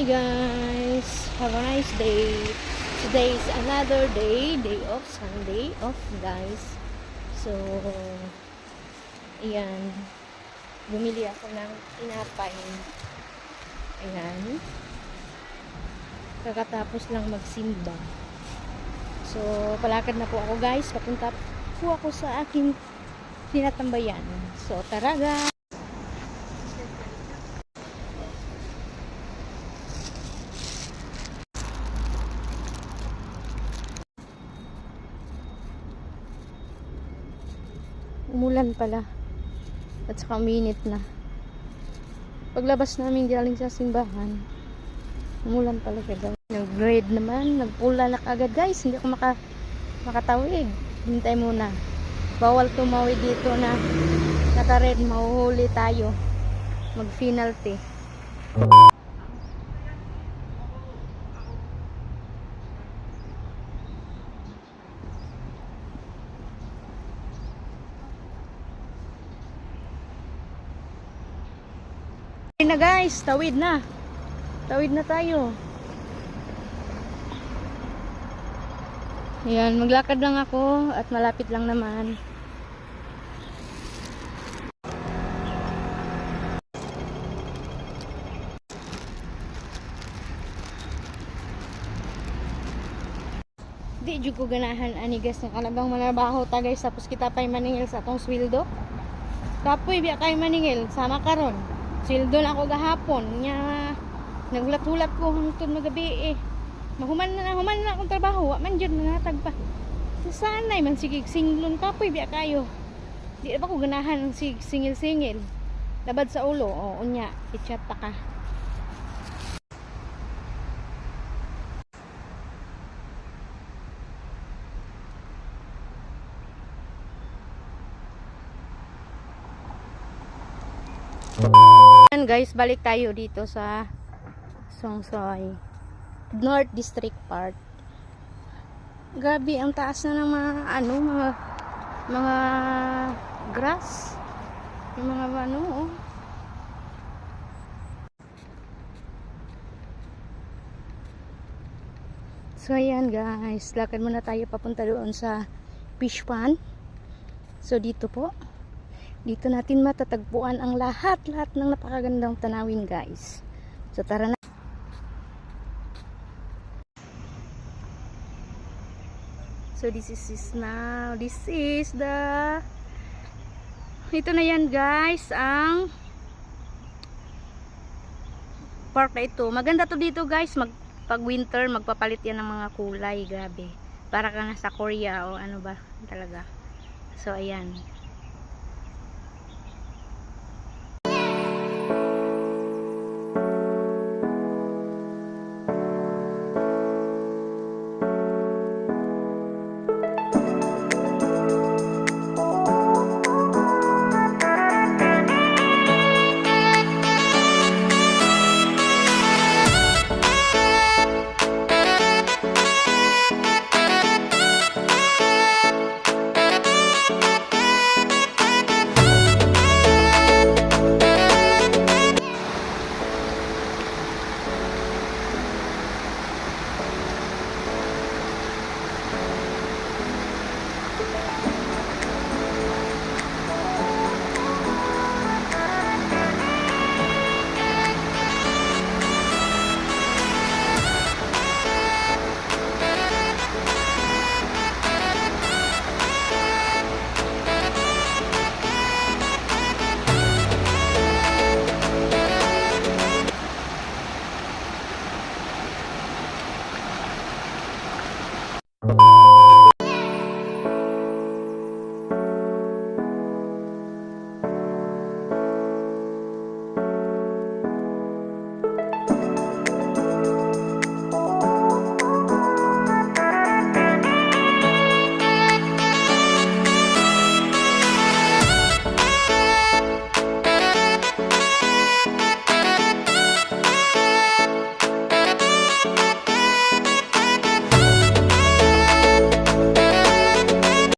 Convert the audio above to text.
guys, have a nice day. Today is another day of Sunday off guys. So ayan, bumili ako ng tinapay. Ayan, kakatapos lang magsimba. So palakad na po ako guys, papunta po ako sa aking tinatambayan. So tara guys. Umulan pala at saka minute na. Paglabas namin galing sa simbahan, umulan pala siya guys. Nag-red naman, nagpula na agad guys. Hindi ako makatawid. Hintay muna, bawal tumawid dito na naka-red, mahuhuli tayo, mag penalty. Na guys, tawid na tayo. Ayan, maglakad lang ako at malapit lang naman. Di jud ko ganahan ani guys ng kanabang manabaho ta guys, tapos kita pay maningil sa atong sweldo. Kapoy biya kay maningil sama karon. Sweldo na ako gahapon nya, naghulat-hulat ko hangtod magabi eh. Mahuman na akong trabaho, wa man jud nanatag pa. Sanay man sige singlon kapoy biya kayo. Di ba ko ganahan ng singil-singil. Labad sa ulo, o unya, i-chat ta ka. Guys, balik tayo dito sa Songsoy North District Park. Grabe ang taas na ng mga grass, yung mga oh. So ayan guys, lakad muna tayo papunta doon sa fish pond. So dito natin matatagpuan ang lahat ng napakagandang tanawin guys. So tara na. So this is ito na yan guys, ang park na ito. Maganda to dito guys, pag winter magpapalit yan ng mga kulay, grabe. Para ka na sa Korea o ano ba talaga. So ayan.